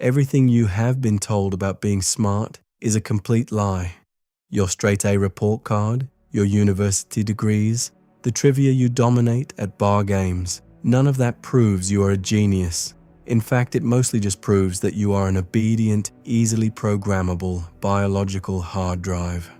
Everything you have been told about being smart is a complete lie. Your straight-A report card, your university degrees, the trivia you dominate at bar games, none of that proves you are a genius. In fact, it mostly just proves that you are an obedient, easily programmable, biological hard drive.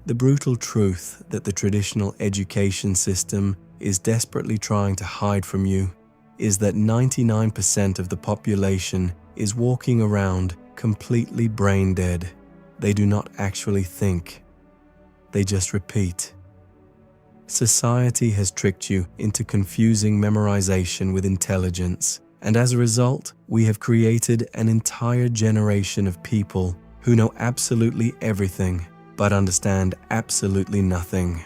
The brutal truth that the traditional education system is desperately trying to hide from you is that 99% of the population is walking around completely brain dead. They do not actually think. They just repeat. Society has tricked you into confusing memorization with intelligence, and as a result, we have created an entire generation of people who know absolutely everything but understand absolutely nothing.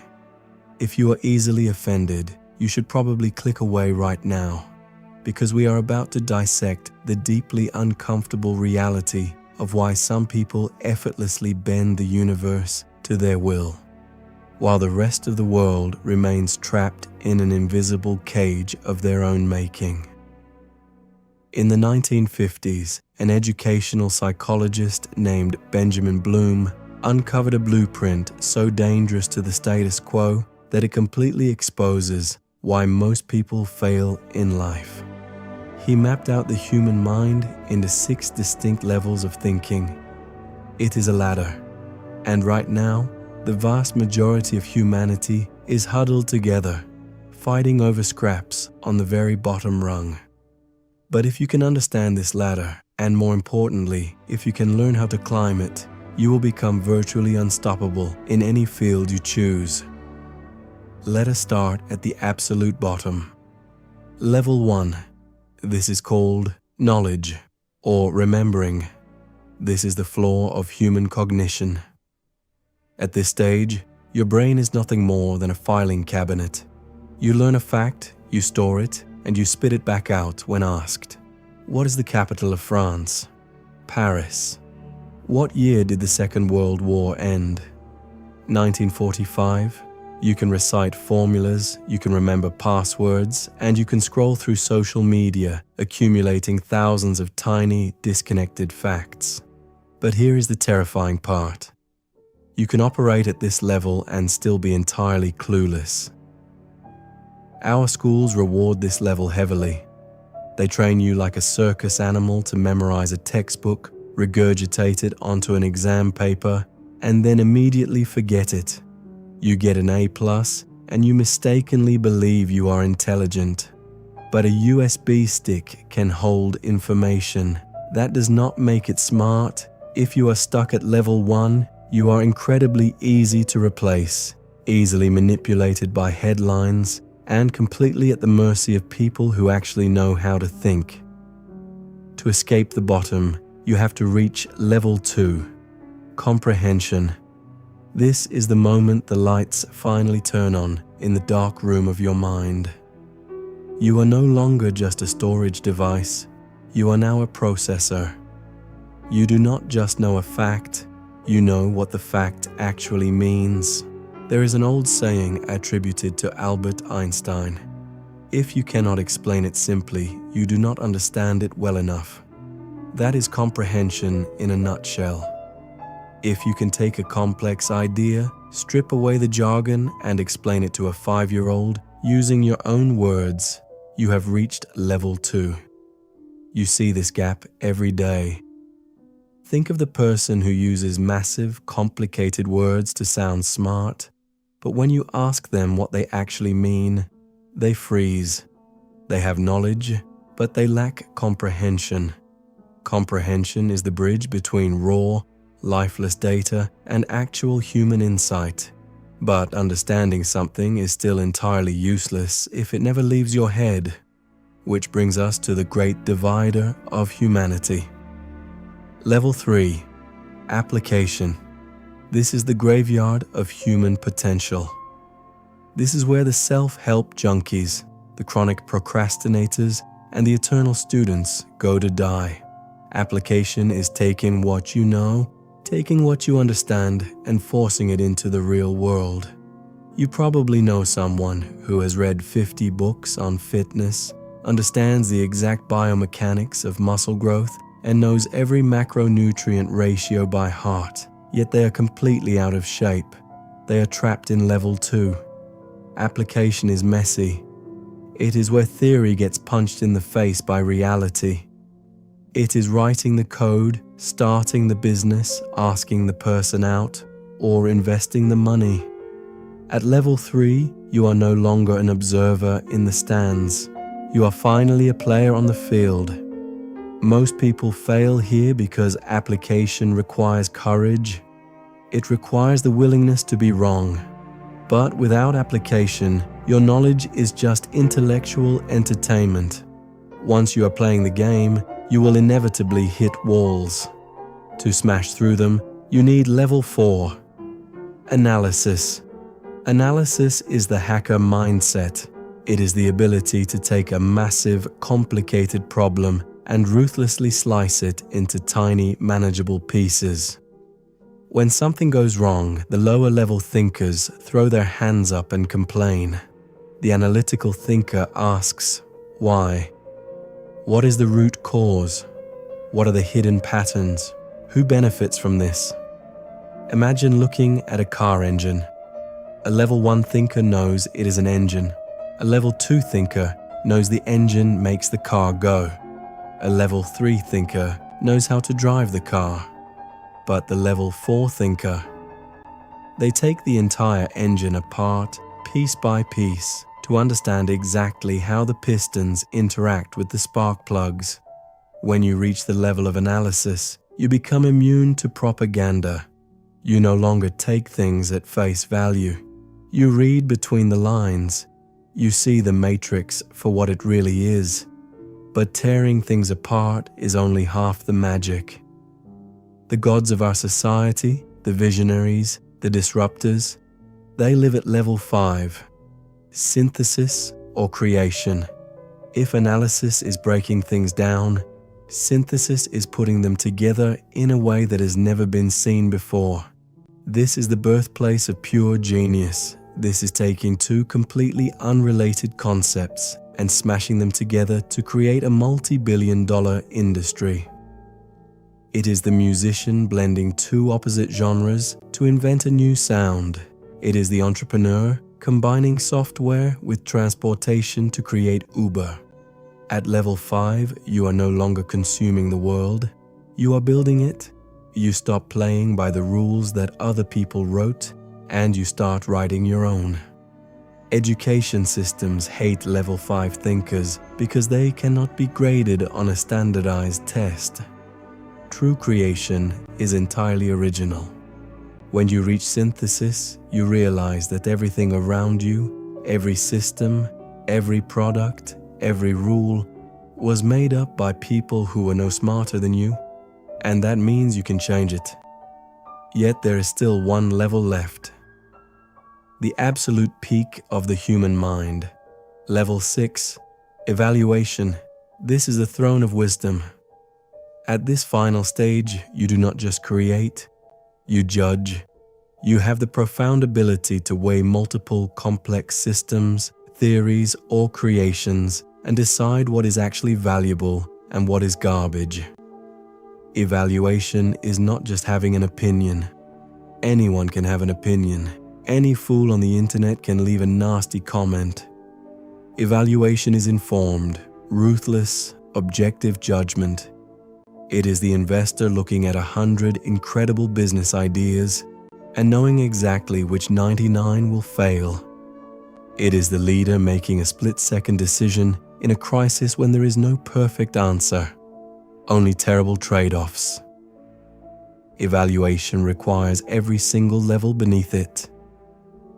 If you are easily offended, you should probably click away right now, because we are about to dissect the deeply uncomfortable reality of why some people effortlessly bend the universe to their will, while the rest of the world remains trapped in an invisible cage of their own making. In the 1950s, an educational psychologist named Benjamin Bloom uncovered a blueprint so dangerous to the status quo that it completely exposes why most people fail in life. He mapped out the human mind into 6 distinct levels of thinking. It is a ladder, and right now, the vast majority of humanity is huddled together, fighting over scraps on the very bottom rung. But if you can understand this ladder, and more importantly, if you can learn how to climb it, you will become virtually unstoppable in any field you choose. Let us start at the absolute bottom. Level 1. This is called knowledge, or remembering. This is the floor of human cognition. At this stage, your brain is nothing more than a filing cabinet. You learn a fact, you store it, and you spit it back out when asked. What is the capital of France? Paris. What year did the Second World War end? 1945. You can recite formulas, you can remember passwords, and you can scroll through social media, accumulating thousands of tiny, disconnected facts. But here is the terrifying part. You can operate at this level and still be entirely clueless. Our schools reward this level heavily. They train you like a circus animal to memorize a textbook, regurgitate it onto an exam paper, and then immediately forget it. You get an A+, and you mistakenly believe you are intelligent. But a USB stick can hold information. That does not make it smart. If you are stuck at level 1, you are incredibly easy to replace, easily manipulated by headlines, and completely at the mercy of people who actually know how to think. To escape the bottom, you have to reach level 2, comprehension. This is the moment the lights finally turn on in the dark room of your mind. You are no longer just a storage device, you are now a processor. You do not just know a fact, you know what the fact actually means. There is an old saying attributed to Albert Einstein. If you cannot explain it simply, you do not understand it well enough. That is comprehension in a nutshell. If you can take a complex idea, strip away the jargon, and explain it to a 5-year-old using your own words, you have reached level 2. You see this gap every day. Think of the person who uses massive, complicated words to sound smart, but when you ask them what they actually mean, they freeze. They have knowledge, but they lack comprehension. Comprehension is the bridge between raw, lifeless data and actual human insight. But understanding something is still entirely useless if it never leaves your head, which brings us to the great divider of humanity. Level 3. Application. This is the graveyard of human potential. This is where the self-help junkies, the chronic procrastinators, and the eternal students go to die. Application is taking what you know, taking what you understand, and forcing it into the real world. You probably know someone who has read 50 books on fitness, understands the exact biomechanics of muscle growth, and knows every macronutrient ratio by heart, yet they are completely out of shape. They are trapped in level 2. Application is messy. It is where theory gets punched in the face by reality. It is writing the code, starting the business, asking the person out, or investing the money. At level 3, you are no longer an observer in the stands. You are finally a player on the field. Most people fail here because application requires courage. It requires the willingness to be wrong. But without application, your knowledge is just intellectual entertainment. Once you are playing the game, you will inevitably hit walls. To smash through them, you need level 4. Analysis. Analysis is the hacker mindset. It is the ability to take a massive, complicated problem and ruthlessly slice it into tiny, manageable pieces. When something goes wrong, the lower-level thinkers throw their hands up and complain. The analytical thinker asks, why? What is the root cause? What are the hidden patterns? Who benefits from this? Imagine looking at a car engine. A level 1 thinker knows it is an engine. A level 2 thinker knows the engine makes the car go. A level 3 thinker knows how to drive the car. But the level 4 thinker, they take the entire engine apart, piece by piece, to understand exactly how the pistons interact with the spark plugs. When you reach the level of analysis, you become immune to propaganda. You no longer take things at face value. You read between the lines. You see the matrix for what it really is. But tearing things apart is only half the magic. The gods of our society, the visionaries, the disruptors, they live at level 5. Synthesis or creation. If analysis is breaking things down, synthesis is putting them together in a way that has never been seen before. This is the birthplace of pure genius. This is taking two completely unrelated concepts and smashing them together to create a multi-billion-dollar industry. It is the musician blending two opposite genres to invent a new sound. It is the entrepreneur combining software with transportation to create Uber. At level 5, you are no longer consuming the world. You are building it. You stop playing by the rules that other people wrote, and you start writing your own. Education systems hate level 5 thinkers because they cannot be graded on a standardized test. True creation is entirely original. When you reach synthesis, you realize that everything around you, every system, every product, every rule, was made up by people who were no smarter than you, and that means you can change it. Yet there is still one level left. The absolute peak of the human mind. Level 6, evaluation. This is the throne of wisdom. At this final stage, you do not just create, you judge. You have the profound ability to weigh multiple complex systems, theories, or creations and decide what is actually valuable and what is garbage. Evaluation is not just having an opinion. Anyone can have an opinion. Any fool on the internet can leave a nasty comment. Evaluation is informed, ruthless, objective judgment. It is the investor looking at 100 incredible business ideas and knowing exactly which 99 will fail. It is the leader making a split-second decision in a crisis when there is no perfect answer, only terrible trade-offs. Evaluation requires every single level beneath it.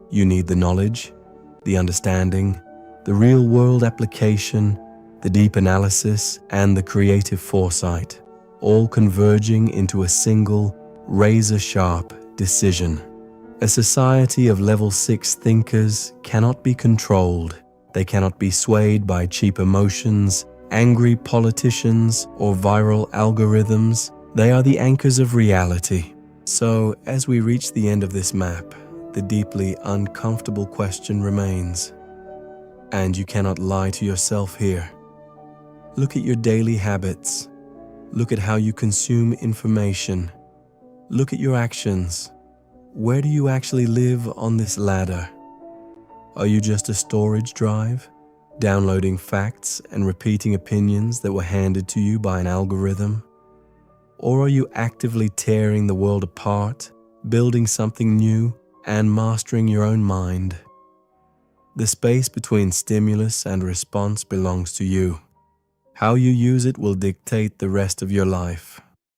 You need the knowledge, the understanding, the real-world application, the deep analysis, and the creative foresight, all converging into a single, razor-sharp decision. A society of level 6 thinkers cannot be controlled. They cannot be swayed by cheap emotions, angry politicians, or viral algorithms. They are the anchors of reality. So, as we reach the end of this map, the deeply uncomfortable question remains. And you cannot lie to yourself here. Look at your daily habits. Look at how you consume information. Look at your actions. Where do you actually live on this ladder? Are you just a storage drive, downloading facts and repeating opinions that were handed to you by an algorithm? Or are you actively tearing the world apart, building something new, and mastering your own mind? The space between stimulus and response belongs to you. How you use it will dictate the rest of your life.